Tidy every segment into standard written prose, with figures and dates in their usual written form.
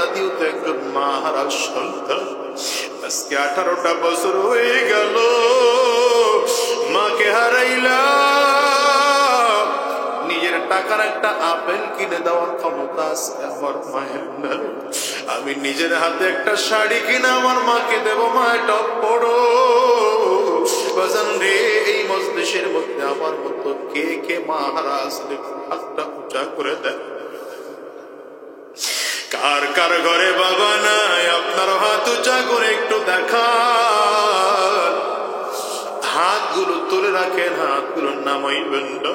জাতীয় তো একজন মা হারা সন্তান। আজকে 18টা বছর হয়ে গেল মাকে হারাইলাম। নিজের টাকার একটা আপেল কিনে দেওয়ার ক্ষমতা আজকে আমার মায়ের নাই। আমি নিজের হাতে একটা শাড়ি কিনে আমার মাকে দেব, মা এটা পড়ো। বাজান রে, এই মজলিসের মধ্যে আমার মতো কে কে মা হারা আসলে হাতটা উঁচা করে দেয়। কার কার ঘরে বাবা নাই আপনার হাত উঁচা করে একটু দেখান। হাতগুলো তুলে রাখেন, হাতগুলো নামাইবেন না।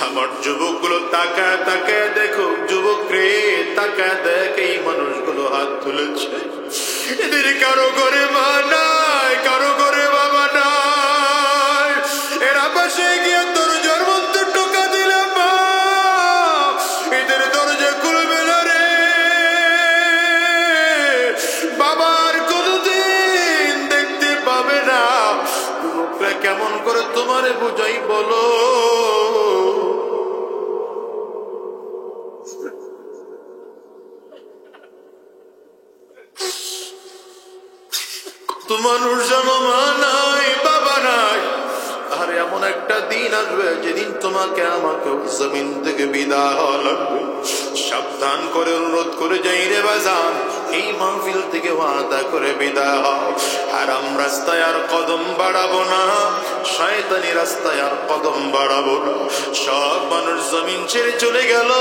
আমার যুবকগুলো তাকায় তাকায় দেখো, যুবক রে তাকায় দেখ, এই মানুষগুলো হাত তুলেছে। এদের কারো ঘরে মা নাই, কারো ঘরে বাবা নাই। এরা পাশে গিয়ে দরজার মধ্যে টোকা দিলে মা এদের দরজা খুলবে না রে। বাবার কোনদিন দেখতে পাবে না। যুবকরা কেমন করে তোমারে বুঝাই বলো? মানুষ জানো মা নাই বাবা নাই। আর এমন একটা দিন আসবে যেদিন তোমাকে আমাকে জমিন থেকে বিদায় হওয়া লাগবে। সাবধান করে অনুরোধ করে যাই রে বাজান, এই মাহফিল থেকে ওয়াদা করে বিদায় হও। হারাম রাস্তায় আর কদম বাড়াবো না, শয়তানি রাস্তায় আর কদম বাড়াবো না। সব মানুষ জমিন ছেড়ে চলে গেল,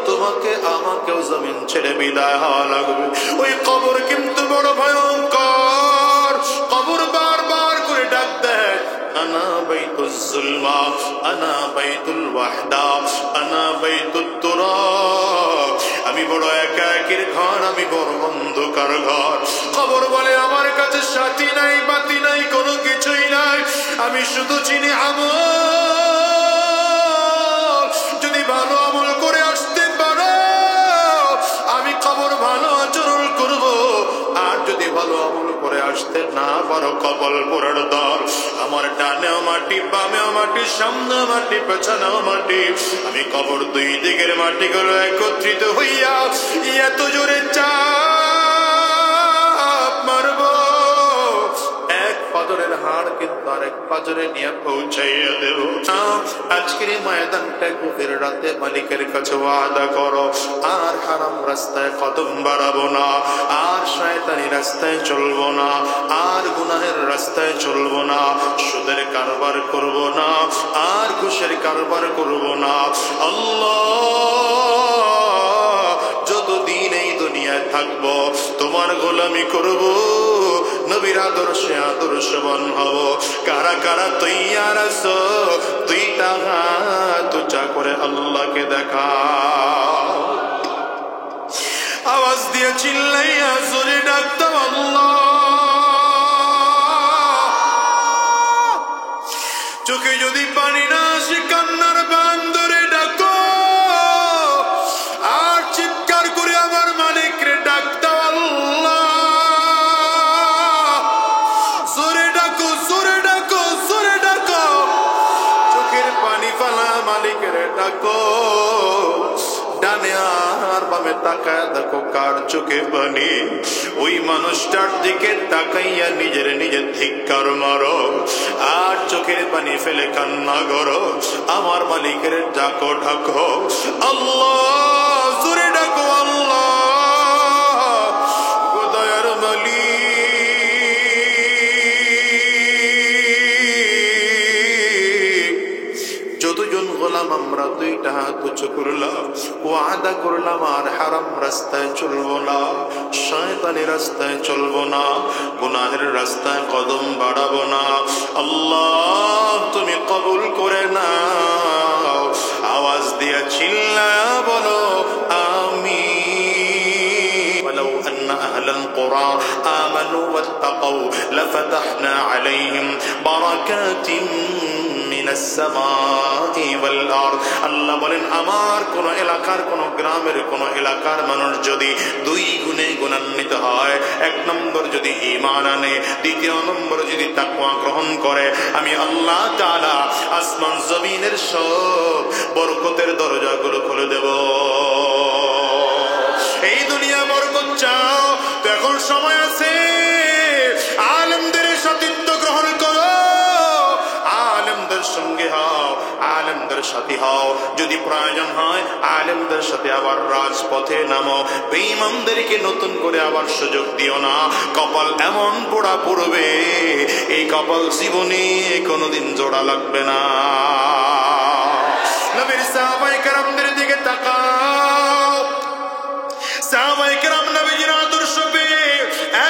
তোমাকে আমাকেও জমিন ছেড়ে বিদায় হওয়া লাগবে। ওই কবর কিন্তু বড় ভয়ঙ্কর। কবর বারবার করে ডাক দেয়, আনা বাইতুল যুলমা, আনা বাইতুল ওয়াহদা, আনা বাইতুত তুরাব। আমি বড় একাকীর ঘর, আমি বড় অন্ধকার ঘর। কবর বলে আমার কাছে সাথী নাই, বাতি নাই, কোনো কিছুই নাই। আমি শুধু চিনি আমল। যদি ভালো আমল করে আসতে পারো, আমি কবর ভালো আচরণ করব। আর যদি ভালো আমল করে আসতে না পারো, কবল পোড়ার দর। আমার ডানেও মাটি, বামেও মাটি, সামনে মাটি, পেছনেও মাটি। আমি কবর দুই দিকের মাটিগুলো একত্রিত হইয়া এত জোরে চাপ মারব, এক পাজরের হাড় কিন্তু আরেক পাজরে নিয়ে পৌঁছাইয়া দেব। আজকের এই ময়দানটা গভীর রাতে মালিকের কাছে ওয়াদা করো, আর হারাম রাস্তায় কদম বাড়াবো না, আর শয়তানি রাস্তায় চলবো না, আর গুনাহের রাস্তায় চলবো না, সুদের কারবার করব না, আর ঘুষের কারবার করব না। আল্লাহ, যতদিন এই দুনিয়ায় থাকবো তোমার গোলামি করব, নবীর আদর্শে আদর্শবান হব। কারা কারা তৈয়ার আছো? দুইটা হাত উঁচা করে আল্লাহকে দেখা, আওয়াজ দিয়ে চিল্লাইয়া জোরে ডাকতাম আল্লাহ। চোখে যদি পানি না আসে, কান্নার বান ধরে ডাকো, আর চিৎকার করে আমার মালিক রে ডাকতাম আল্লাহ। জোরে ডাকো, জোরে ডাকো, জোরে ডাকো। চোখের পানি ফালা মালিকের ডাকো। ডানে আর বামে তাকায় দেখো কার চোখে পানি। ওই মানুষটার দিকে তাকাইয়া নিজের নিজের ধিক্কার মারো, আর চোখের পানি ফেলে কান্না করো। আমার মালিকের ডাকো ডাকো আল্লাহ, জোরে ডাকো আল্লাহ। দয়ার মালিক, যতজন গোলাম আমরা দুইটা হাত উঁচু করলাম, ওয়াদা করলাম আর হারাম রাস্তায় চলবো না, শয়তানি রাস্তায় চলবো না, গুনাহের রাস্তায় কদম বাড়াবো না। আল্লাহ, তুমি কবুল করে নাও। আওয়াজ দিয়ে চিল্লায়া বলো আমিন। ওয়ালাউ আন্না আহলাল কুরা আমানু ওয়াত্তাকাউ লাফাতাহনা আলাইহিম বারাকাতিন মিনাস সামাই ওয়াল আরদ। আল্লাহ বলেন, আমার কোন এলাকার, কোন গ্রামের, কোন এলাকার মানুষ যদি দুই গুণে গুণান্বিত হয়, এক নম্বর যদি ঈমান আনে, দ্বিতীয় নম্বর যদি তাকওয়া গ্রহণ করে, আমি আল্লাহ তাআলা আসমান জমিনের সব বরকতের দরজাগুলো খুলে দেব। এই দুনিয়া বরকত চাও তো এখন সময় আছে, আলেমদের সাথিত্ব গ্রহণ করো, আলেমদের সঙ্গে হও, আলেমদের সাথী হও, যদি প্রয়োজন হয় আলেমদের সাথে আবার রাজপথে নামো, বেঈমানদেরকে নতুন করে আবার সুযোগ দিও না। কপাল এমন পোড়া পড়বে, এই কপাল জীবনে কোনোদিন জোড়া লাগবে না। নবীর সাহাবায়ে কেরামদের দিকে তাকাও, সাহাবায়ে কেরাম নবীজির আদর্শ পেয়ে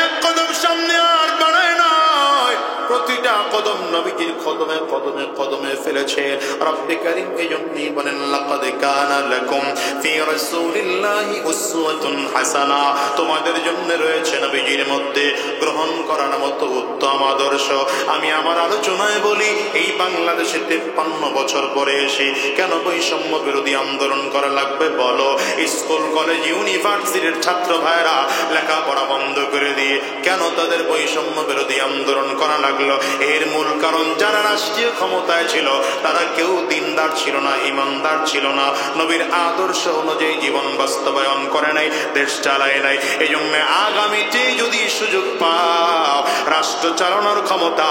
এক কদম সামনে আর বাড়ায় নয়, প্রতিটা কদম নবীজির কদমে কদমে কদমে ফেলেছে। রব্বে কারীম এজন্যই বলেন লাকাদ কানা লাকুম ফি রাসূলিল্লাহি উসওয়াতুন হাসানা, তোমাদের জন্য রয়েছে নবীজির মধ্যে গ্রহণ করার মতো উত্তম আদর্শ। আমি আমার আলোচনায় বলি, এই বাংলাদেশে 53 বছর পরে এসে কেন বৈষম্য বিরোধী আন্দোলন করা লাগবে বলো? স্কুল কলেজ ইউনিভার্সিটির ছাত্র ভাইরা লেখাপড়া বন্ধ করে দিয়ে কেন তাদের বৈষম্য বিরোধী আন্দোলন করা লাগলো? এর মূল কারণ যারা রাষ্ট্রীয় ক্ষমতায় ছিল তারা কেউ দিনদার ছিল না, ইমানদার ছিল না, নবীর আদর্শ অনুযায়ী জীবন বাস্তবায়ন করে নাই, দেশ চালায় নাই। এই জন্য আগামীতে যদি সুযোগ পাও, রাষ্ট্র চালানোর ক্ষমতা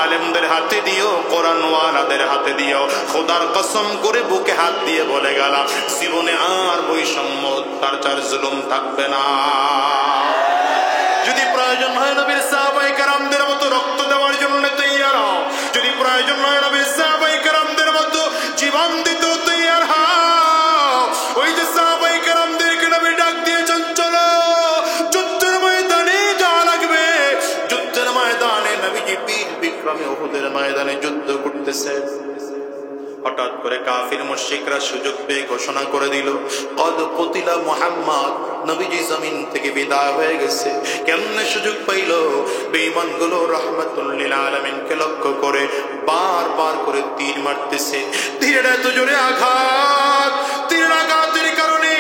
আলেমদের হাতে দিও, কোরআনওয়ালাদের হাতে দিও। খোদার কসম করে বুকে হাত দিয়ে বলে গেলাম, জীবনে আর বৈষম্য অত্যাচার জুলুম থাকবে না। যদি প্রয়োজন হয় নবীর সাহাবায়ে কেরামদের মতো রক্ত দেওয়ার জন্য তৈয়ার হও, যদি প্রয়োজন হয় নবীর সাহাবায়ে কেরামদের মতো জীবন দিতে তৈয়ার হও। ওই যে সাহাবায়ে কেরামদেরকে নবী ডাক দিয়েছেন, চলো যুদ্ধের ময়দানে যাওয়া লাগবে। যুদ্ধের ময়দানে নবীজি বীর বিক্রমে উহুদের ময়দানে যুদ্ধ করতেছে। হঠাৎ করে কাফির মুশরিকরা সুযোগ পেয়ে ঘোষণা করে দিল, কদ কুতিলা মুহাম্মদ, নবীজি জমিন থেকে বিদায় হয়ে গেছে। কেমনে সুযোগ পাইল? বেঈমানগুলো রাহমাতুল লিল আলামিনকে লক্ষ্য করে বারবার করে তীর মারতেছে। তীরের এত জোরে আঘাত, তীরের আঘাতের কারণে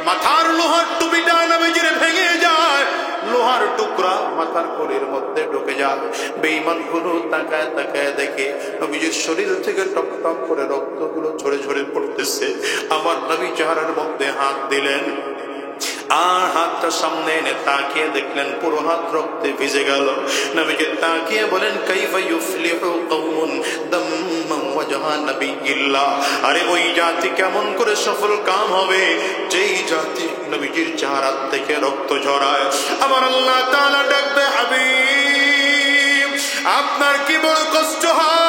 মাথার লোহার টুপিটা নবীজির ভেঙে যায়, লোহার টুকরা মাথার কোলের মধ্যে ঢুকে যায়। বেঈমানগুলো তাকায় তাকায় দেখে নবীজির শরীর থেকে টপ টপ করে রক্তগুলো ঝরে ঝরে পড়তেছে। আমার নবী চেহারার মধ্যে হাত দিলেন, আর হাতটা সামনে এনে তাকিয়ে দেখলেন পুরো হাত রক্তে ভিজে গেল। নবীজি তাকিয়ে বলেন, কাইফা ইউফলিহু কওমুন দাম্মা ওয়াজহা নাবিয়িল্লাহ, আরে ওই জাতি কেমন করে সফল কাম হবে যেই জাতি নবীজির চেহারা থেকে রক্ত ঝরায়। আমার আল্লাহ তাআলা ডাকবে, হাবিব আপনার কি বড় কষ্ট হয়?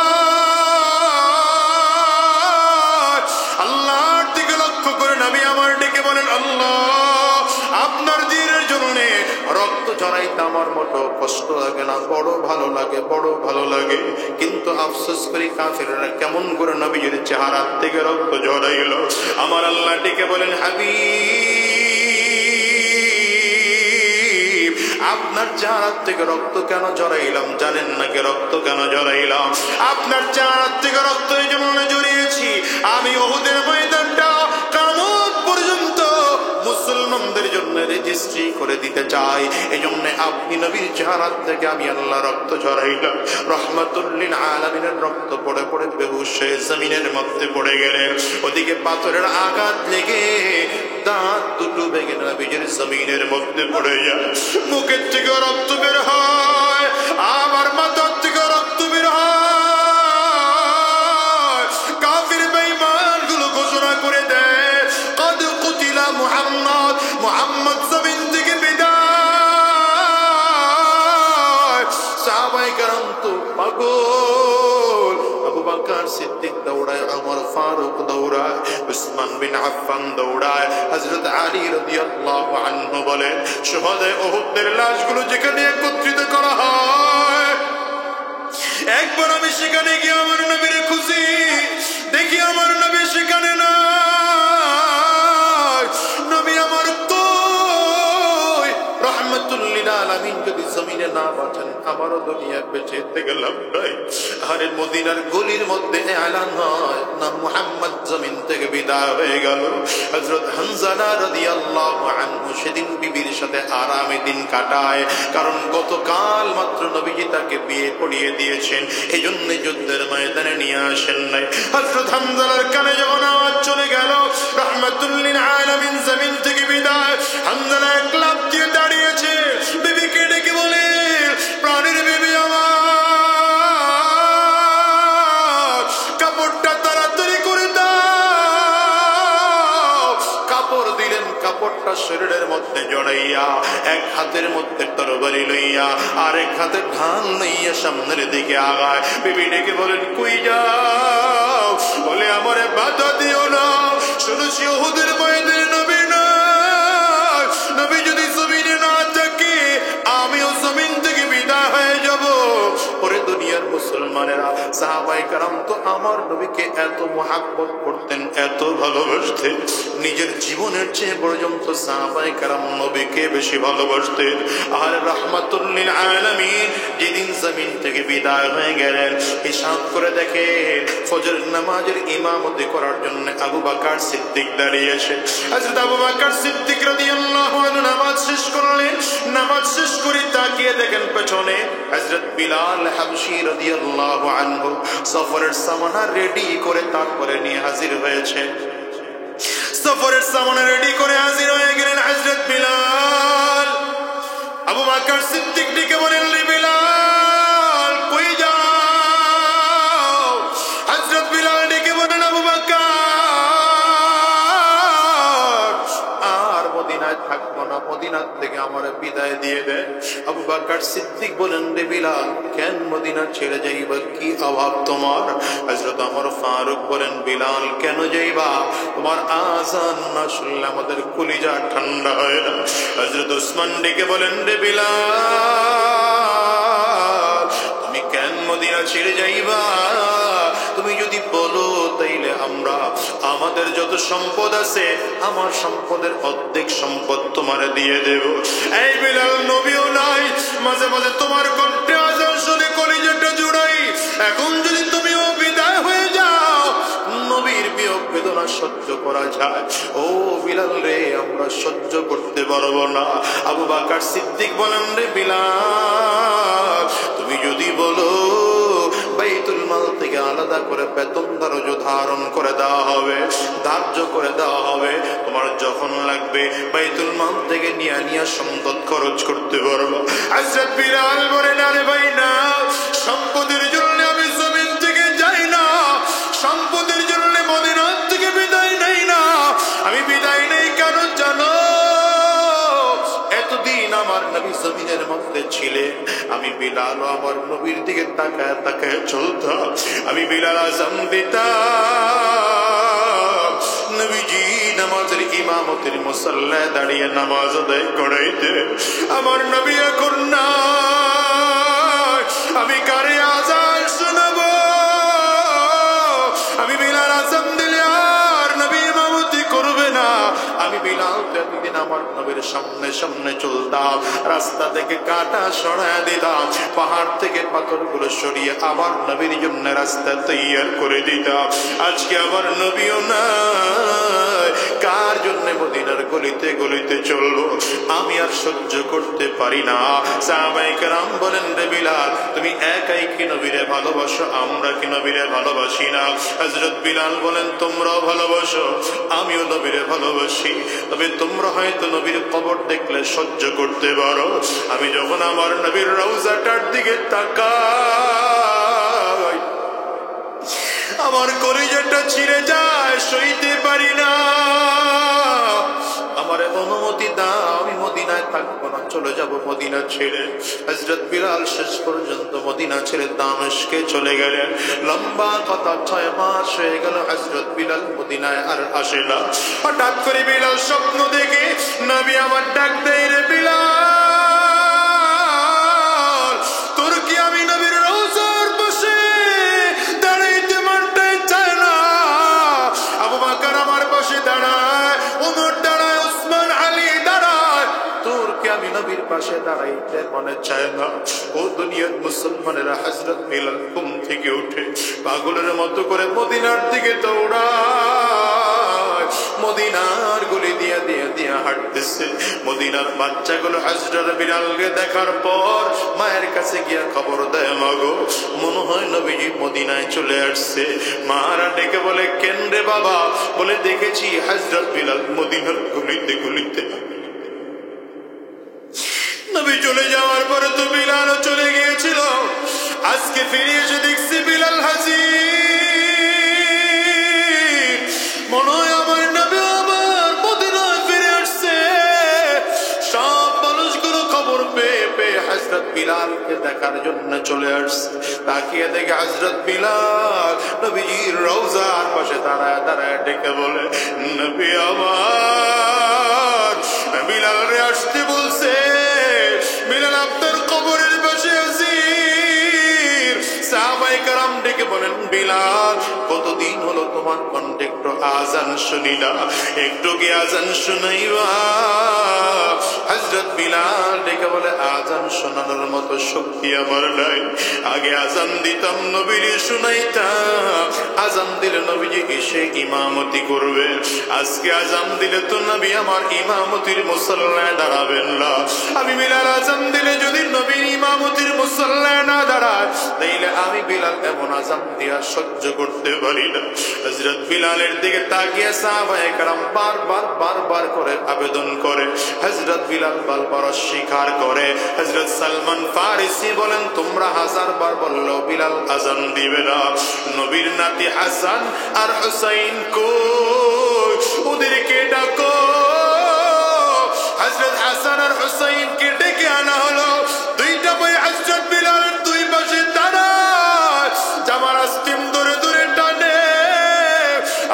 আল্লাহর দিকে লক্ষ্য করে নবী আমার ডেকে বলেন, আল্লাহ আপনার দ্বীনের জন্য রক্ত ঝরাইতে আমার মোটো কষ্ট লাগে না, বড় ভালো লাগে, বড় ভালো লাগে। কিন্তু আফসোস করি কাফিররা কেমন করে নবীজির চেহারা থেকে রক্ত ঝরাইল। আমার আল্লাহ ডেকে বলেন, হাবিব আপনার চেহারা থেকে রক্ত কেন ঝরাইলাম জানেন নাকি? রক্ত কেন ঝরাইলাম? আপনার চেহারা থেকে রক্ত এই জন্য ঝরিয়েছি, আমি উহুদের ময়দানটা কিয়ামত পর্যন্ত মুসলমানদের জন্য রেজিস্ট্রি করে দিতে চাই। এই জন্য আপনি নবীর চেহারা থেকে আমি আল্লাহ রক্ত ঝরাইলাম। রহমাতুল লিল আলামিনের রক্ত পড়ে পড়ে বেহুশ হয়ে জমিনের মধ্যে পড়ে গেলেন। ওদিকে পাথরের আঘাত লেগে দাঁত দুটো ভেঙে নবীজির জমিনের মধ্যে পড়ে যায়। মুখের থেকে রক্ত বের হয়, আমার মাথার থেকে রক্ত বের হয়। কাফির বেঈমানগুলো ঘোষণা করে দেয়, কদ কুতিলা মুহাম্মদ, মুহাম্মদ জমিন থেকে বিদায়। সাহাবায়ে কেরাম তো পাগল। আবু বকর সিদ্দিক দৌড়ায়, ওমর ফারুক দৌড়ায়, উসমান বিন আফফান দৌড়ায়, হযরত আলী রাদিয়াল্লাহু আনহু বলেন, শুহাদায়ে উহুদের লাশগুলো যেখানে একত্রিত করা হয়, একবার আমি সেখানে গিয়ে আমার নবীর খুঁজি, দেখি আমার নবী সেখানে নাই। নবী আমার কই? রাহমাতুল রব্বুল আলামিন যদি জমিনে না বাঁচান আমারও দুনিয়া বেঁচে থেকে লাভ নাই। আরে মদিনার গলির মধ্যে এলান হয় না মুহাম্মদ জমিন থেকে বিদায় হয়ে গেল। হযরত হানজালা রাদিয়াল্লাহু আনহু সেদিন বিবির সাথে আরামে দিন কাটায়, কারণ গতকাল মাত্র নবীজি তাকে বিয়ে পড়িয়ে দিয়েছেন, এই জন্য যুদ্ধের ময়দানে নিয়ে আসেন নাই। হযরত হানজালার কানে যখন আওয়াজ চলে গেল রাহমাতুল লিল আলামিন জমিন থেকে বিদায়, হানজালা এক লাফ দিয়ে দাঁড়িয়েছে, বিবিকে ডেকে বলে, প্রাণের বিবি আমার, কাপড়টা তাড়াতাড়ি করে দাও। কাপড় দিলেন, কাপড়টা শরীরের মধ্যে জড়াইয়া এক হাতের মধ্যে তরবারি লইয়া আর এক হাতে ঢাল লইয়া সামনের দিকে আগায়। বিবি ডেকে বলেন, কই যাও? বলে, আমারে বাধা দিও না, শুনেছি উহুদের ময়দানে নবী না, নবী যদি জমিনে না থাকে আমিও জমিন থেকে বিদায় হয়ে যাব। ওরে দুনিয়ার মুসলমানেরা, সাহাবায়ে কেরাম তো আমার নবীকে এত মহব্বত করতেন, এত ভালোবাসতেন, নিজের জীবনের চেয়ে পর্যন্ত সাহাবায়ে কেরাম নবীকে বেশি ভালোবাসতেন। আর রাহমাতুল লিল আলামিন যেদিন জমিন থেকে বিদায় হয়ে গেলেন, হিসাব করে দেখে ফজর নামাজের ইমামতি করার জন্য আবু বকর সিদ্দিক দাঁড়িয়েছে। হযরত আবু বকর সিদ্দিক রাদিয়াল্লাহু আনহু নামাজ শেষ করলেন, নামাজ শেষ করে তাকিয়ে দেখেন পেছনে হযরত বিলাল হাবশী রাদিয়াল্লাহু আনহু সফরের সামানা রেডি করে তারপরে নিয়ে হাজির হয়েছে। সফরের সামানা রেডি করে হাজির হয়ে গেলেন হযরত বিলাল। আবু বকর সিদ্দিক ডেকে বলেন, বিলাল কই যাও? হযরত বিলাল ডেকে বলেন, আবু বকর আর মদিনায় থাকবো না, মদিনার থেকে আমার বিদায় দিয়ে দেন। আবু বকর সিদ্দিক বলেন, রে বিলাল কেন মদিনা ছেড়ে যাইবা, কি অভাব তোমার? হযরত ওমর ফারুক বলেন, বিলাল কেন যাইবা? তোমার আযান না শুনলে আমাদের কলিজা ঠান্ডা হয় না। হযরত ওসমান ডেকে বলেন, রে বিলাল তুমি কেন মদিনা ছেড়ে যাইবা? তুমি যদি বলো তাইলে আমরা আমাদের যত সম্পদ আছে আমার সম্পদের অর্ধেক সম্পদ তোমারে দিয়ে দেব। এই বিলাল নবীও নাই, মাঝে মাঝে তোমার কণ্ঠে আযান শুনে কলিজাটা জুড়াই। এখন যদি তুমিও বিদায় হয়ে যাও, নবীর বিয়োগ বেদনা সহ্য করা যায়? ও বিলাল রে, আমরা সহ্য করতে পারবো না। আবু বকর সিদ্দিক বলেন, রে বিলাল তুমি যদি বলো বাইতুল মাল থেকে আলাদা করে বেতন ধারণ করে দেওয়া হবে, ধার্য করে দেওয়া হবে, তোমার যখন লাগবে বাইতুল মাল থেকে নিয়ে সম্পদ খরচ করতে পারবো। হযরত বিলাল বলেন, আরে ভাই না, সম্পদের জন্য আমি জমিন থেকে যাই না, সম্পদের জন্য মদিনা থেকে বিদায় নেই না। আমি বিদায় নেই কেন জানো? এতদিন আমার নবী জমিনের মধ্যে ছিলেন, আমি বিলাল আমার নবীর দিকে তাকায় তাকায় চলতাম। আমি বিলাল আযান দিতাম, নবীজি নামাজের ইমামতের মুসাল্লায় দাঁড়িয়ে নামাজ আদায় করাইতে। আমার নবী এখন নাই, আমি কারে আযান শোনাবো? আমি বিলাল আযান দিলে আর নবী ইমামতি করবে না। আমি বিলাল প্রতিদিন আমার নবীর সামনে সামনে চলতাম, রাস্তা থেকে কাঁটা সরায় দিতাম, পাহাড় থেকে পাথরগুলো সরিয়ে আবার নবীর জন্য রাস্তা তৈয়ার করে দিতাম। আজকে আমার নবীও নাই, কার জন্য মদিনার গলিতে গলিতে চলবো? আমি আর সহ্য করতে পারি না। সাহাবায়ে কেরাম বলেন, রে বিলাল তুমি একাই কি নবীরে ভালোবাসো, আমরা কি নবীরে ভালোবাসি না? হযরত বিলাল বলেন, তোমরাও ভালোবাসো, আমিও নবীরে ভালোবাসি, তবে তোমরা হয়তো নবীর কবর দেখলে সহ্য করতে পারো। আমি যখন আমার নবীর রওজাটার দিকে তাকাই, আমার কলিজাটা ছিঁড়ে যায়, সইতে পারি না। আমার অনুমতি দাও, আমি মদিনায় থাকবো না, চলে যাব মদিনা ছেড়ে। হযরত বিলাল শেষ পর্যন্ত মদিনা ছেড়ে দামেস্কে চলে গেলেন। লম্বা কথা 6 মাস হয়ে গেল হযরত বিলাল মদিনায় আর আসে না। হঠাৎ করে বিলাল স্বপ্ন দেখে নবী আমার ডাক দেয়, রে বিলাল তোর কি আমি নবীর রওজার পাশে দাঁড়াইতে মনটা চায় না? আবু বকর আমার পাশে দাঁড়ায়, ওমর দাঁড়ায়, ওসমান আলী দাঁড়ায়, তোর কি আমি নবীর পাশে দাঁড়াইতে মনে চায় না। ও দুনিয়ার মুসলমানেরা, হযরত বিলাল ঘুম থেকে উঠে পাগলের মতো করে মদিনার দিকে দৌড়ায়। মদিনার গলি দিয়া দিয়া দিয়া হাঁটতেছে। মদিনার বাচ্চাগুলো হযরত বিলালকে দেখার পর মায়ের কাছে গিয়া খবর দেয়, মাগো মনে হয় নবীজি মদিনায় চলে আসছে। মারা ডেকে বলে, কেন রে বাবা? বলে, দেখেছি হযরত বিলাল মদিনার গলিতে গলিতে। নবী চলে যাওয়ার পরে তো বিলালও চলে গিয়েছিল। আজকে ফিরে এসে দেখছি বিলাল হাজির। মনে হয় আমার নবী আবার মদিনায় ফিরে আসছে। সব মানুষগুলো খবর পেয়ে পেয়ে হযরত বিলালকে দেখার জন্য চলে আসছে। তাকিয়ে দেখে হযরত বিলাল নবীজির রওজার পাশে দাঁড়ায় দাঁড়ায় ডেকে বলে, নবী আমার, বিলাল রে আসতে বলছে। বিলাল আপনার কবরের পাশে হাজির। সাহাবায়ে কেরাম ডেকে বলেন, বিলাল কতদিন হলো তোমার কণ্ঠে একটু আজান শুনি না, একটু কি আজান শুনাইবা? হযরত বিলাল ডেকে বলে, আজান শোনানোর মতো শক্তি আমার নাই। আগে আজান দিতাম, নবীর শুনাইতাম। আজান দিলে নবীজি এসে ইমামতি করবে। আজকে আজান দিলে তো নবী আমার ইমামতির মুসল্লায় দাঁড়াবেন না। আমি বিলাল আজান দিলে যদি নবীর ইমামতির মুসল্লায় না দাঁড়ায়, তাইলে আমি বিলাল এমন আজান দিয়া সহ্য করতে পারি না। হযরত বিলালের দিকে তাকিয়ে সাহাবায়ে কেরাম বারবার করে আবেদন করে। হযরত বিলাল বারবার স্বীকার করে। হযরত সালমান ফারিসি বলেন, তোমরা 1000 বার বললেও বিলাল আজান দিবে না। নবীর নাতি হাসান আর হুসাইন কই? ওদেরকে ডাকো। হযরত হাসান আর হুসাইনকে ডেকে আনা হলো। দুইটা ভাই হযরত বিলালের দুই পাশে দাঁড়ায়, জামার আস্তিম ধরে ধরে টানে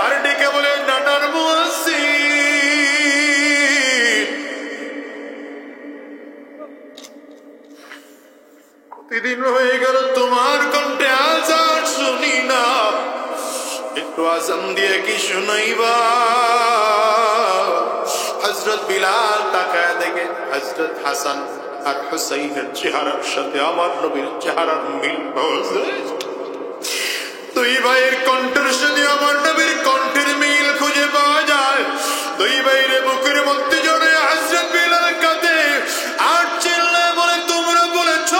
আর ডেকে বলে, নানার মুয়াজ্জিন, কতদিন হয়ে গেল তোমার কণ্ঠে আজান শুনি না, একটু আজান দিয়ে কি শুনাইবা? হযরত বিলাল তাকায় দেখে হযরত হাসান আর হুসাইনের চেহারার সাথে আমার নবীর চেহারার মিল পাওয়া যায়। দুই ভাইয়ের কণ্ঠের সাথে আমার নবীর কণ্ঠের মিল খুঁজে পাওয়া যায়। দুই ভাইয়ের বুকের মধ্যে জড়ে হযরত বিলাল কাঁদে আর চিল্লায় বলে, তোমরা বলেছ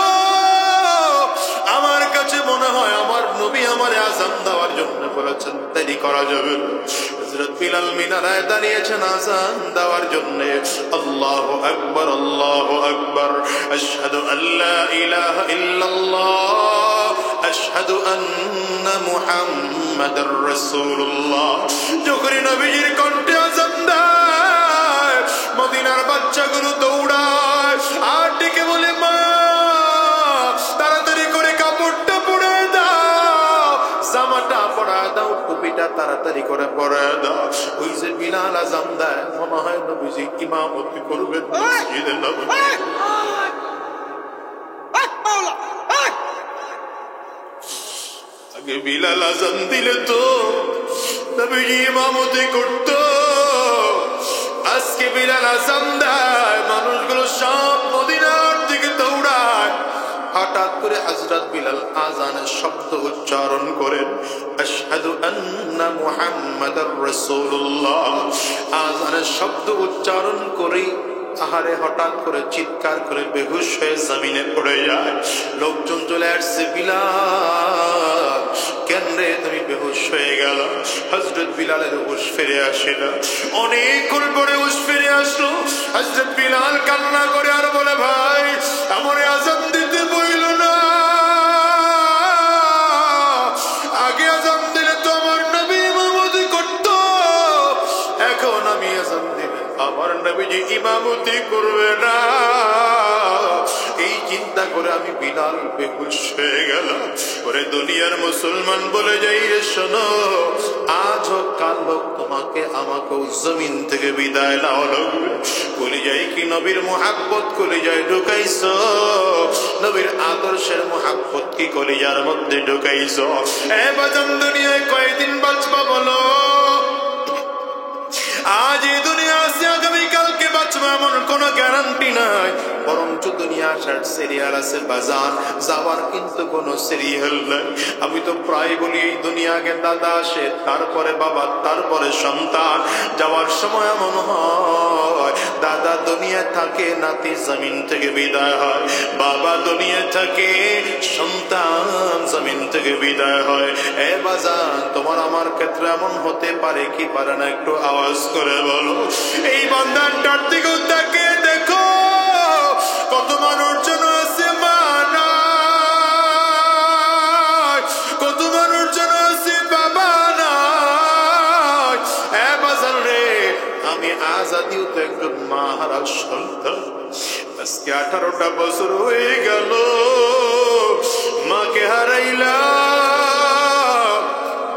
আমার কাছে মনে হয় আমার নবী আমার আজান দেওয়ার জন্য বলেছেন, দেরি করা যাবে না। হযরত বিলাল মিনারায় দাঁড়িয়েছেন আজান দেওয়ার জন্য। আল্লাহু আকবার, আল্লাহু আকবার, আশহাদু আল্লা ইলাহা ইল্লাল্লাহ, আশহাদু আন্না মুহাম্মাদার রাসূলুল্লাহ। যখন নবীজির কণ্ঠে আজান দেয়, মদিনার বাচ্চাগুলো দৌড়ায় আর ডেকে বলে, মা তাড়াতাড়ি করে কাপড়টা পরে দাও, জামাটা পরায় দাও, টুপিটা তাড়াতাড়ি করে পরায় দাও। ওই যে বিলাল আজান দেয়, মনে হয় নবীজি ইমামতি করবেন মসজিদে নববী। আগে বিলাল আজান দিলে তো নবীজি ইমামতি করত। আজকে বিলাল আজান দেয়, মানুষগুলো সব মদিনার দিকে দৌড়ায়। হঠাৎ করে হযরত বিলাল আজানের শব্দ উচ্চারণ করেন, আশহাদু আন্না মুহাম্মাদার রাসূলুল্লাহ। আজানের শব্দ উচ্চারণ করে আহারে হঠাৎ করে চিৎকার করে বেহুশ হয়ে জমিনে পড়ে যায়। লোকজন চলে আসছে, বিলাল কেন রে তুমি বেহুশ হয়ে গেল? হযরত বিলালের হুঁশ ফিরে আসে না। অনেকক্ষণ পরে হুঁশ ফিরে আসলো। হযরত বিলাল কান্না করে আর বলে, ভাই আমারে আজান দিতে বইল না, আগে আজান দিলে তো আমার নবী ইমামতি করত, এখন আমি আজান দিলে আমার নবীজি ইমামতি করবে না। এই চিন্তা করে আমি বিলাল বেহুশ হয়ে গেলাম। পরে দুনিয়ার মুসলমান বলে যাই, রে শোনো, আজ হোক কাল হোক তোমাকে আমাকে জমিন থেকে বিদায় নাও লাগবে। কলিজায় কি নবীর মুহাব্বত কলিজায় ঢুকাইছ? নবীর আদর্শের মুহাব্বত কি কলিজার মধ্যে ঢুকাইছ? এ বাজান, দুনিয়ায় কয়দিন বাঁচবা বলো? আজ এই দুনিয়া আছে, আগামীকালকে বাঁচব বাঁচবো এমন কোনো গ্যারান্টি নাই, বরঞ্চ দুনিয়া আসার সিরিয়াল আছে বাজার, যাওয়ার কিন্তু কোনো সিরিয়াল নাই। আমি তো প্রায় বলি এই দুনিয়া আগে দাদা আসে, তারপরে বাবা, তারপরে সন্তান। যাওয়ার সময় এমন হয় দাদা দুনিয়া থাকে, নাতি জমিন থেকে বিদায় হয়, বাবা দুনিয়া থাকে, সন্তান জমিন থেকে বিদায় হয়। এ বাজান, তোমার আমার ক্ষেত্রে এমন হতে পারে কি পারে না? একটু আওয়াজ করে বলো। এই বান্দাটার দিকে তাকে দেখো, কত মানুষ জন আছে মানা, কত মানুষ জন আছে বাবা নাই। এ বাজান রে, আমি আজাদিও তো একজন মাহারা সন্তান। আজকে 18টা বছর হয়ে গেল মাকে হারাইলাম।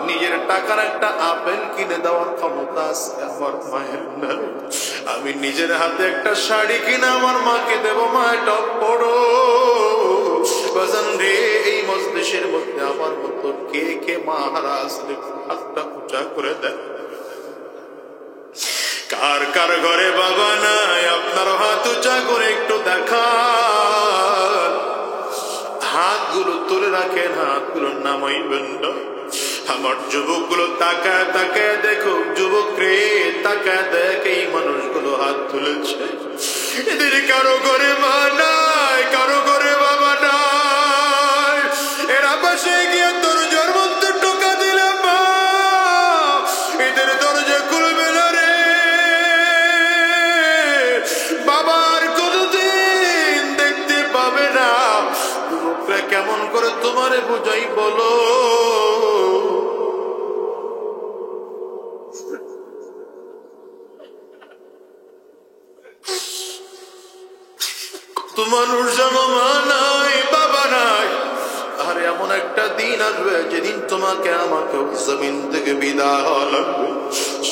নিজের টাকার একটা আপেল কিনে দেওয়ার ক্ষমতা আছে আমার মায়ের নাই। আমি নিজের হাতে একটা শাড়ি কিনে আমার মাকে দেব, মা এটা পড়ো। বাজান রে, এই মজলিসের মধ্যে আমার মতো কে কে মা হারা আসলে হাতটা উঁচা করে দেয়। কার কার ঘরে বাবা নাই? আপনার হাত উঁচা করে একটু দেখান। হাতগুলো তুলে রাখেন, হাতগুলো নামাইবেন না। আমার যুবকগুলো তাকায় তাকায় দেখো, যুবক রে তাকায় দেখ, এই মানুষগুলো হাত তুলেছে। এদের কারো ঘরে মা নাই, কারো ঘরে বাবা নাই। এরা পাশে গিয়ে দরজার মধ্যে টোকা দিলে মা এদের দরজা খুলবে না রে। বাবার কোনদিন দেখতে পাবে না। যুবকরা কেমন করে তোমারে বুঝাই বলো? মানুষ জানো মা নাই, বাবা নাই। আর এমন একটা দিন আসবে যেদিন তোমাকে আমাকে জমিন থেকে বিদায় হওয়া লাগবে।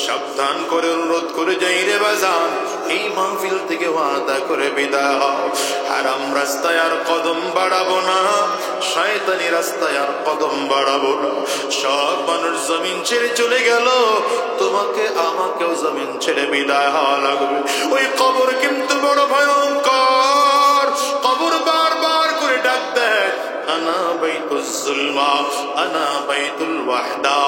সাবধান করে অনুরোধ করে যাই রে বাজান, এই মাহফিল থেকে ওয়াদা করে বিদায় হও। হারাম রাস্তায় আর কদম বাড়াবো না, শয়তানি রাস্তায় আর কদম বাড়াবো না। সব মানুষ জমিন ছেড়ে চলে গেল, তোমাকে আমাকেও জমিন ছেড়ে বিদায় হওয়া লাগবে। ওই কবর কিন্তু বড় ভয়ঙ্কর। কবর বারবার করে ডাক দেয়, আনা বাইতুল যুলমা, আনা বাইতুল ওয়াহদা,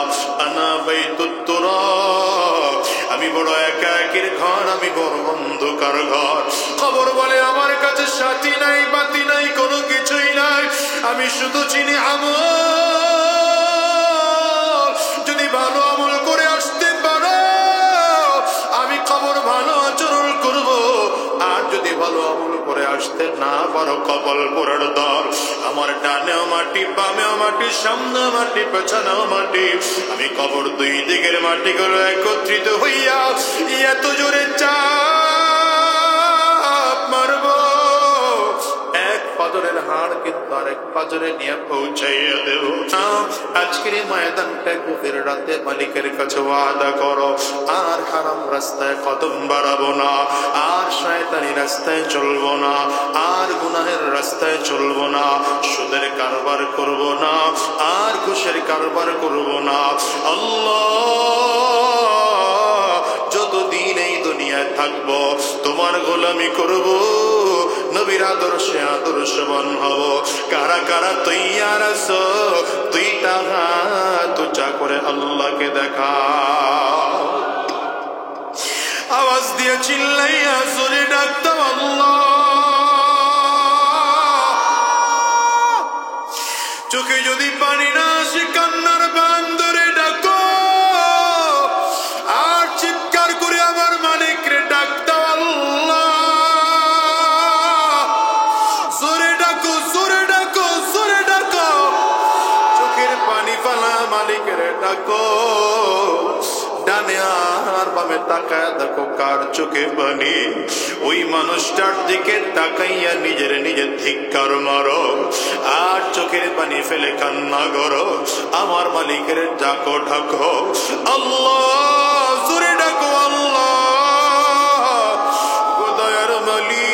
আনা বাইতুত তুরাব। আমি বড় একাকীর ঘর, আমি বড় অন্ধকার ঘর। কবর বলে আমার কাছে সাথী নাই, বাতি নাই, কোনো কিছুই নাই। আমি শুধু চিনি আমল। যদি ভালো আমল করে আসতে পারো, আমি কবর ভালো আচরণ করব। আর যদি ভালো আমল করে আসতে না পারো, কবর পোড়ার দর। আমার ডানেও মাটি, বামেও মাটি, সামনে মাটি, পেছনেও মাটি। আমি কবর দুই দিকের মাটিগুলো একত্রিত হইয়া এত জোরে চাপ মারব, এক পাজরের হাড় কিন্তু আরেক পাজরে নিয়ে পৌঁছাইয়া দেব। আজকের এই ময়দানটা গভীর রাতে মালিকের কাছে ওয়াদা করো, আর হারাম রাস্তায় কদম বাড়াবো না, আর শয়তানি রাস্তায় চলবো না, আর গুনাহের রাস্তায় চলবো না, সুদের কারবার করব না, আর ঘুষের কারবার করব না। আল্লাহ, যতদিন এই দুনিয়ায় থাকবো তোমার গোলামি করব, নবীর আদর্শে আদর্শবান হব। কারা কারা তৈয়ার আছো? দুইটা হাত উঁচা করে আল্লাহকে দেখা, আওয়াজ দিয়ে চিল্লাইয়া জোরে ডাকতাম আল্লাহ। চোখে যদি পানি না আসে, কান্নার বান ধরে ডাকো, আর চিৎকার করে আমার মালিক রে ডাকতাম আল্লাহ। জোরে ডাকো, জোরে ডাকো, জোরে ডাকো। চোখের পানি ফালা মালিকের ডাকো। ডানে আর বামে তাকায় দেখো কার চোখে পানি। ওই মানুষটার দিকে তাকাইয়া নিজের নিজের ধিক্কার মারো, আর চোখের পানি ফেলে কান্না করো। আমার মালিকের ডাকো, ডাকো আল্লাহ, জোরে ডাকো আল্লাহ। দয়ার মালিক,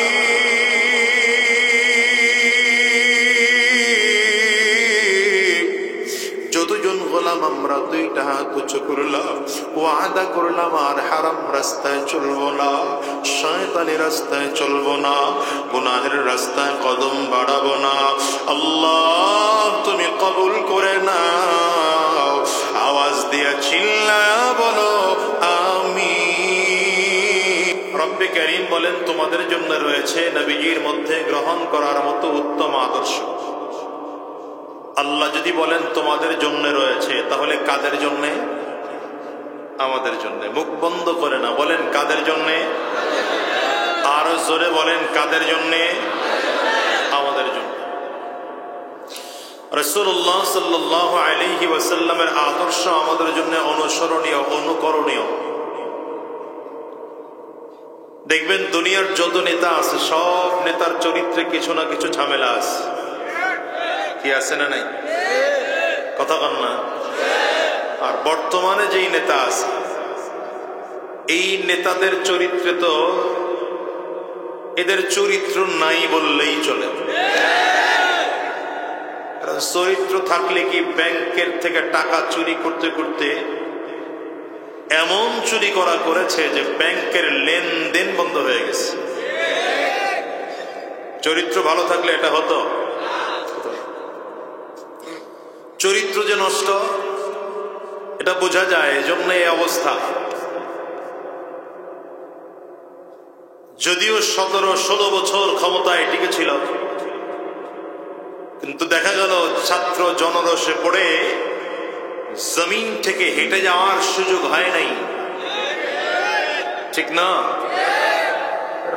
যতজন হলাম আমরা, দুইটা হাত উঁচু করলাম, ওয়াদা করলাম আর হারাম রাস্তায় চলবো না, শয়তানি রাস্তায় চলবো না, গুনাহের রাস্তায় কদম বাড়াবো না। আল্লাহ তুমি কবুল করে নাও। আওয়াজ দিয়ে চিল্লায়া বলো আমিন। রব্বে কারীম বলেন, তোমাদের জন্য রয়েছে নবীজির মধ্যে গ্রহণ করার মতো উত্তম আদর্শ। আল্লাহ যদি বলেন তোমাদের জন্য রয়েছে, তাহলে কাদের জন্য? আমাদের জন্য। মুখ বন্ধ করে না, বলেন কাদের জন্য? আরো জোরে বলেন কাদের জন্য? আমাদের জন্য। রাসূলুল্লাহ সাল্লাল্লাহু আলাইহি ওয়াসাল্লামের আদর্শ আমাদের জন্য অনুসরণীয়, অনুকরণীয়। দেখবেন দুনিয়ার যত নেতা আছে, সব নেতার চরিত্রে কিছু না কিছু ঝামেলা আছে। কি আছে না নাই? কথা বল না। আর বর্তমানে যেই নেতা আছে, এই নেতাদের চরিত্রে তো এদের চরিত্র নাই বললেই চলে। চরিত্র থাকলে কি ব্যাংকের থেকে টাকা চুরি করতে করতে এমন চুরি করেছে যে ব্যাংকের লেনদেন বন্ধ হয়ে গেছে। চরিত্র ভালো থাকলে এটা হতো? চরিত্র যে নষ্ট, এটা বোঝা যায়, এজন্য এই অবস্থা। যদিও 17-16 বছর ক্ষমতায় টিকে ছিল, কিন্তু দেখা গেল ছাত্র জনরসে পড়ে জমিন থেকে হেঁটে যাওয়ার সুযোগ হয় নাই। ঠিক না?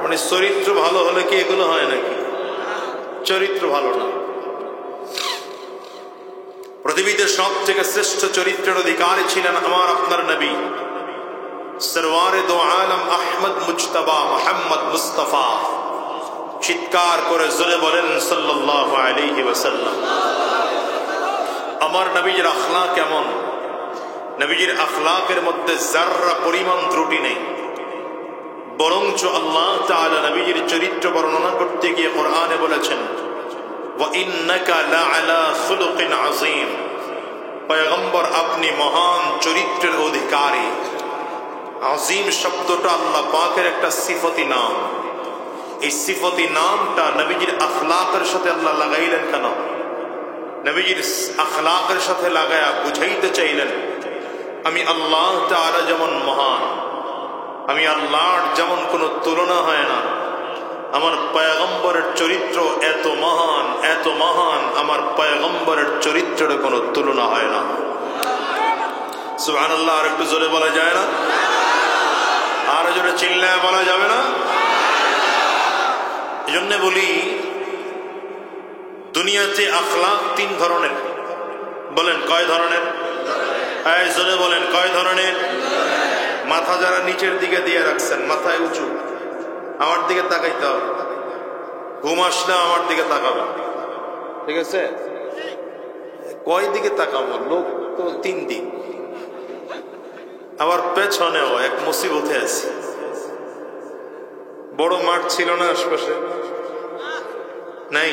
মানে চরিত্র ভালো হলে কি এগুলো হয় নাকি? চরিত্র ভালো না। পৃথিবীতে সব থেকে শ্রেষ্ঠ চরিত্রের অধিকারী ছিলেন আমার আপনার নবী সরওয়ারে দো আলম আহমদ মুজতবা মুহাম্মদ মুস্তাফা। চিৎকার করে জোরে বলেন সাল্লাল্লাহু আলাইহি ওয়াসাল্লাম। আমার নবীর আখলাক কেমন? নবীর আখলাকের মধ্যে যাররা পরিমাণ ত্রুটি নেই, বরঞ্চ আল্লাহ তাআলা নবীর চরিত্র বর্ণনা করতে গিয়ে কোরআনে বলেছেন, ওয়া ইন্নাকা লাআলা খুলুকিন আযীম। পয়গম্বর আপনি মহান চরিত্রের অধিকারী। আযীম শব্দটা আল্লাহ পাকের একটা সিফতি নাম। এই সিফতি নামটা নবীজির আখলাকের সাথে আল্লাহ লাগাইলেন কেন? নবীজির আখলাকের সাথে লাগায়া বুঝাইতে চাইলেন, আমি আল্লাহ তাআলা যেমন মহান, আমি আল্লাহর যেমন কোনো তুলনা হয় না, আমার পয়গম্বরের চরিত্র এত মহান, এত মহান, আমার পয়গম্বরের চরিত্রের কোনো তুলনা হয় না। সুবহানাল্লাহ। আর একটু জোরে বলা যায় না? আর জোরে চিল্লায় বলা যাবে না? এজন্য বলি, দুনিয়াতে আখলাক 3 ধরনের। বলেন কয় ধরনের? এই জোরে বলেন কয় ধরনের? মাথা যারা নিচের দিকে দিয়ে রাখছেন, মাথায় উঁচু, আমার দিকে তাকাইতে হবে। ঘুম আসলে আমার দিকে তাকাবে, ঠিক আছে? কয় দিকে তাকাবো? লোক তো 3 দিক। আবার পেছনেও এক মুসিবতে আছে। বড় মাঠ ছিল না আশপাশে? নাই?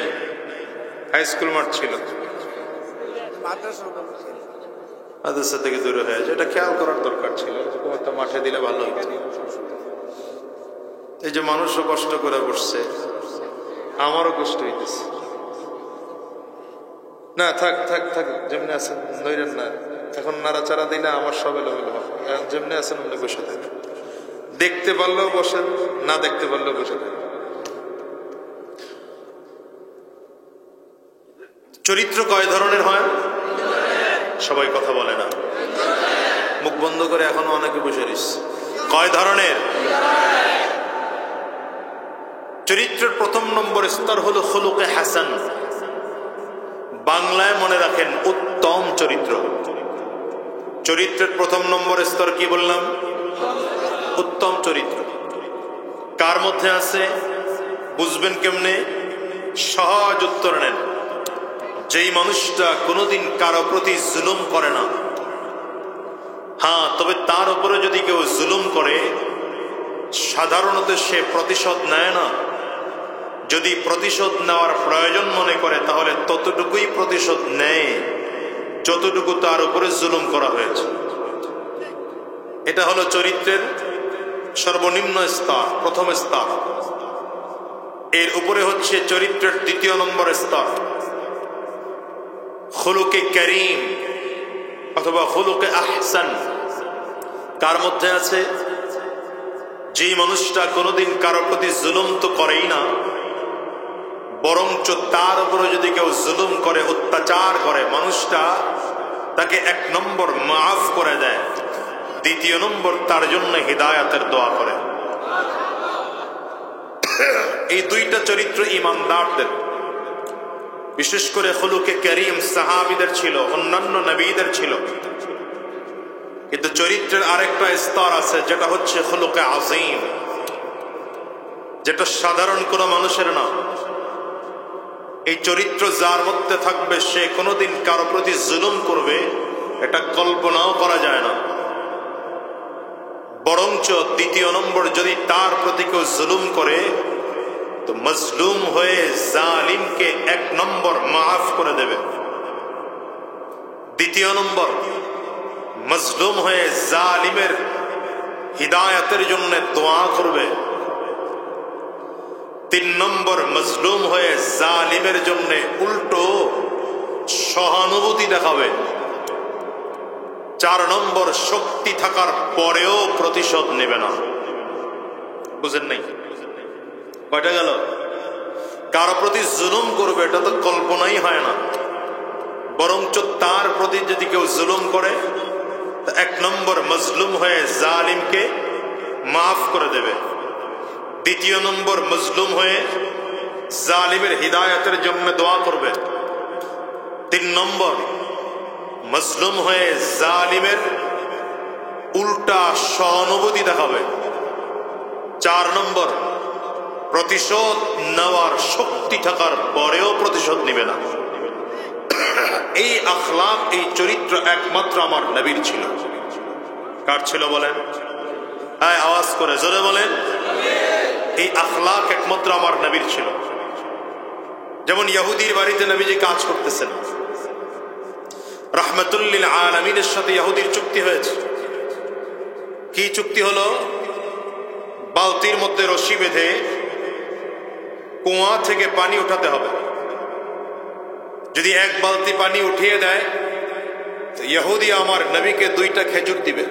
হাই স্কুল মাঠ ছিল, মাদ্রাসা থেকে দূরে হয়ে যায়। এটা খেয়াল করার দরকার ছিল, এরকম একটা মাঠে দিলে ভালো হতো। এই যে মানুষও কষ্ট করে বসছে, আমারও কষ্ট হইতেছে। না থাক থাক থাক, যেমনি আছেন ধরেন না। এখন নাড়াচাড়া দিলে আমার সব এলোমেলো হবে। যেমনি আছেন অন্য বসে থাকেন, দেখতে পারলেও বসেন, না দেখতে পারলেও বসে থাকেন। চরিত্র কয় ধরনের হয়? সবাই কথা বলে না, মুখ বন্ধ করে এখনো অনেকে বসে রয়েছে। কয় ধরনের? চরিত্রের প্রথম নম্বর স্তর হলো খুলুকে হাসান। বাংলায় মনে রাখেন, উত্তম চরিত্র। চরিত্রের প্রথম নম্বর স্তর কি বললাম? উত্তম চরিত্র। কার মধ্যে আছে বুঝবেন কেমনে? সহজ উত্তর নেন। যেই মানুষটা কোনোদিন কারো প্রতি জুলুম করে না, হ্যাঁ, তবে তার উপরে যদি কেউ জুলুম করে, সাধারণত সে প্রতিশোধ নেয় না। যদি প্রতিশোধ নেওয়ার প্রয়োজন মনে করে, তাহলে ততটুকুই প্রতিশোধ নেয় যতটুকু তার উপরে জুলুম করা হয়েছে। এটা হলো চরিত্রের সর্বনিম্ন স্তর, প্রথম স্তর। এর উপরে হচ্ছে চরিত্রের দ্বিতীয় নম্বর স্তর, খুলুকে করিম অথবা খুলুকে আহসান। কার মধ্যে আছে? যে মানুষটা কোনোদিন কারো প্রতি জুলুম তো করেই না, বরঞ্চ তার উপরে যদি কেউ জুলুম করে, অত্যাচার করে, মানুষটা তাকে 1 নম্বর মাফ করে দেয়, 2 নম্বর তার জন্য হিদায়াতের দোয়া করে। এই 2টা চরিত্র ঈমানদারদের, বিশেষ করে খুলুকে করিম সাহাবীদের ছিল, অন্যান্য নবীদের ছিল। কিন্তু চরিত্রের আরেকটা স্তর আছে, যেটা হচ্ছে খুলুকে আযীম, যেটা সাধারণ কোনো মানুষের না। এই চরিত্র যার মধ্যে থাকবে, সে কোনোদিন কারো প্রতি জুলুম করবে এটা কল্পনাও করা যায় না। বরঞ্চ 2 নম্বর, যদি তার প্রতি কেউ জুলুম করে তো মজলুম হয়ে জালিমকে 1 নম্বর মাফ করে দেবে। 2 নম্বর, মজলুম হয়ে জালিমের হিদায়াতের জন্য দোয়া করবে। 3 নম্বর, মজলুম হয়ে জালিমের জন্য উল্টো সহানুভূতি দেখাবে। 4 নম্বর, শক্তি থাকার পরেও প্রতিশোধ নেবে না। বুঝেন নাই? কয়টা গেল? কারো প্রতি জুলুম করবে এটা তো কল্পনাই হয় না, বরঞ্চ তার প্রতি যদি কেউ জুলুম করে, 1 নম্বর মজলুম হয়ে জালিমকে মাফ করে দেবে। 2 নম্বর, মজলুম হয়ে জালিমের হিদায়াতের জন্য দোয়া করবে। 3 নম্বর, মজলুম হয়ে জালিমের উল্টা সহানুভূতি দেখাবে। 4 নম্বর, প্রতিশোধ নেওয়ার শক্তি থাকার পরেও প্রতিশোধ নিবে না। এই আখলাক, এই চরিত্র একমাত্র আমার নবীর ছিল। কার ছিল বলেন? হ্যাঁ, আওয়াজ করে জোরে বলেন। এই আখলাক একমাত্র আমার নবীর ছিল। যেমন ইহুদির বাড়িতে নবীজি কাজ করতেছেন, রাহমাতুল লিল আলামিনের সাথে ইহুদির চুক্তি হয়েছে। কি চুক্তি হলো? বালতির মধ্যে রশি বেঁধে কুয়া থেকে পানি উঠাতে হবে। যদি 1 বালতি পানি উঠিয়ে দেয় তো ইহুদি আমার নবীকে 2টা খেজুর দিবে।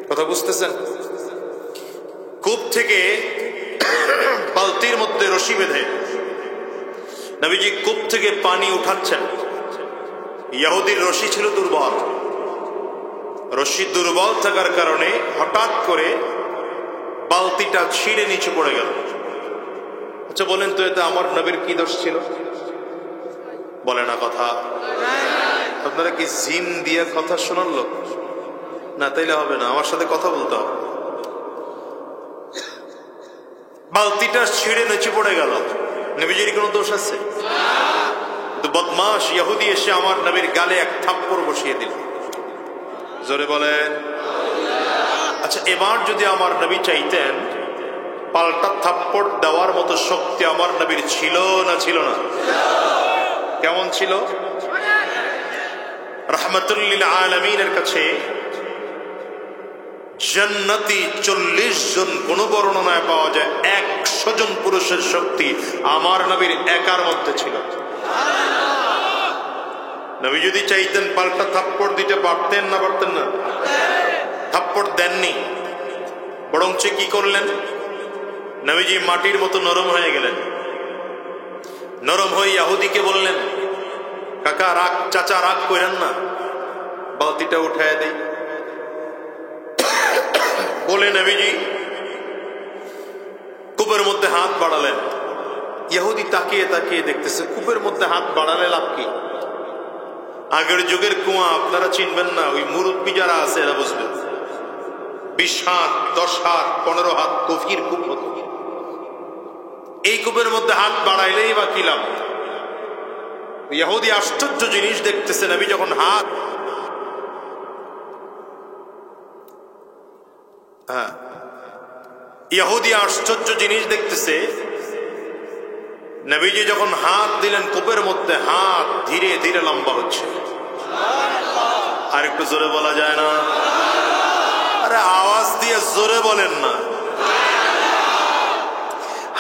কথা বুঝতেছেন? কূপ থেকে বালতির মধ্যে রশি বেঁধে নবীজি কূপ থেকে পানি উঠাচ্ছেন। ইহুদির রশি ছিল দুর্বল, রশি দুর্বল থাকার কারণে হঠাৎ করে বালতিটা ছিঁড়ে নিচে পড়ে গেল। আচ্ছা বলেন তো, এটা আমার নবীর কি দোষ ছিল? বলে না কথা। আপনারা কি জিন দিয়ে কথা শোনার লোক? না, তাইলে হবে না, আমার সাথে কথা বলতে হবে। বালতিটা ছিঁড়ে নিচে পড়ে গেল, নবীজির কোনো দোষ আছে? কিন্তু বদমাশ ইহুদি এসে আমার নবীর গালে 1 থাপ্পড় বসিয়ে দিল। জোরে বলেন। আচ্ছা, এবার যদি আমার নবী চাইতেন, পাল্টা থাপ্পড় দেওয়ার মতো শক্তি আমার নবীর ছিল না ছিল না? কেমন ছিল? রাহমাতুল লিল আলামিনের কাছে জান্নাতি 40 জন, কোন বর্ণনায় পাওয়া যায় 100 জন পুরুষের শক্তি আমার নবীর একার মধ্যে ছিল। নবী যদি চাইতেন পাল্টা থাপ্পড় দিতে পারতেন না? পারতেন না? থাপ্পড় দেননি, বরঞ্চ কি করলেন? নবীজি মাটির মতো নরম হয়ে গেলেন। নরম হয়ে ইহুদিকে বললেন, কাকা রাগ, চাচা রাগ করেন না, বালতিটা উঠায় দেই। বলে নবীজি কূপের মধ্যে হাত বাড়ালেন। ইহুদি তাকিয়ে তাকিয়ে দেখতেছে, কূপের মধ্যে হাত বাড়ালে লাভ কি? আগের যুগের কুয়া আপনারা চিনবেন না, ওই মুরব্বী যারা আছে এরা বুঝবেন। 20 হাত, 10 হাত, 15 হাত গভীর কূপ হতো। এই কূপের মধ্যে হাত বাড়াইলেই বা কি লাভ? ইহুদি আশ্চর্য জিনিস দেখতেছে, নবী যখন হাত ইহুদি আশ্চর্য জিনিস দেখতেছে, নবীজি যখন হাত দিলেন কূপের মধ্যে, হাত ধীরে ধীরে লম্বা হচ্ছে। আর একটু জোরে বলা যায় না? আরে আওয়াজ দিয়ে জোরে বলেন না।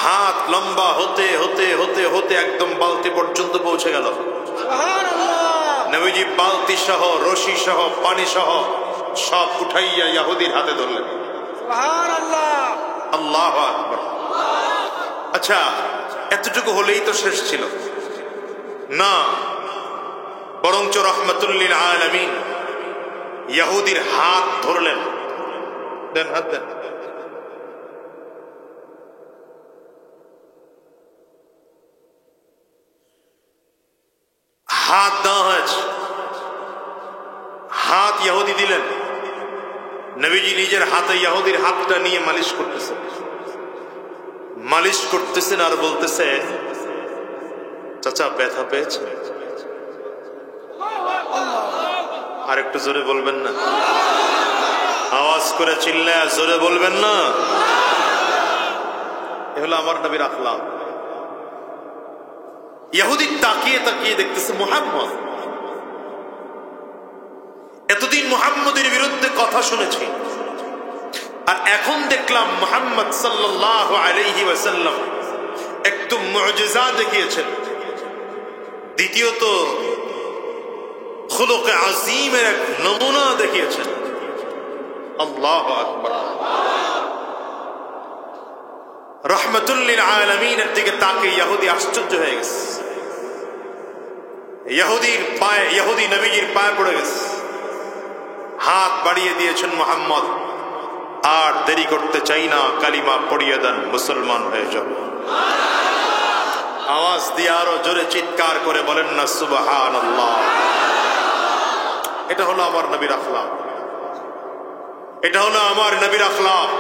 হাত লম্বা হতে হতে হতে হতে একদম বালতি পর্যন্ত পৌঁছে গেল। নবীজি বালতি সহ, রশি সহ, পানি সহ সব উঠাইয়া ইহুদির হাতে ধরলেন। আল্লাহু আকবার। আচ্ছা, এতটুকু হলেই তো শেষ ছিল না, বরঞ্চ রাহমাতুল লিল আলামিন ইহুদির হাত ধরলেন। দেন হাত দেন। হাত দেওয়া হয়েছে, হাত ইহুদি দিলেন। নবীজি নিজের হাতে ইহুদির হাতটা নিয়ে মালিশ করতেছেন, মালিশ করতেছেন আর বলতেছেন, চাচা ব্যথা পেয়েছে? আর একটু জোরে বলবেন না? আওয়াজ করে চিল্লায় জোরে বলবেন না? এ হলো আমার নবীর আখলাক। ইহুদি তাকিয়ে তাকিয়ে দেখতেছে মুহাম্মদ। এতদিন মুহাম্মদের বিরুদ্ধে কথা শুনেছি, আর এখন দেখলাম মুহাম্মদ সাল্লাল্লাহু আলাইহি ওয়াসাল্লাম একটু মুজিজা দেখিয়েছেন। দ্বিতীয়ত খুলুকে আযীমের এক নমুনা দেখিয়েছেন। আল্লাহু আকবার। রাহমাতুল লিল আলামিনের দিকে তাকিয়ে ইহুদি আশ্চর্য হয়ে গেছে। ইহুদি নবীজির পায়ে পড়ে গেছে, হাত বাড়িয়ে দিয়েছেন মুহাম্মদ। আর দেরি করতে চাই না, কালিমা পড়িয়ে দেন, মুসলমান হয়ে যাব। আওয়াজ দিয়ে আরো জোরে চিৎকার করে বলেন না সুবহানাল্লাহ। এটা হলো আমার নবীর আখলাক, এটা হলো আমার নবীর আখলাক।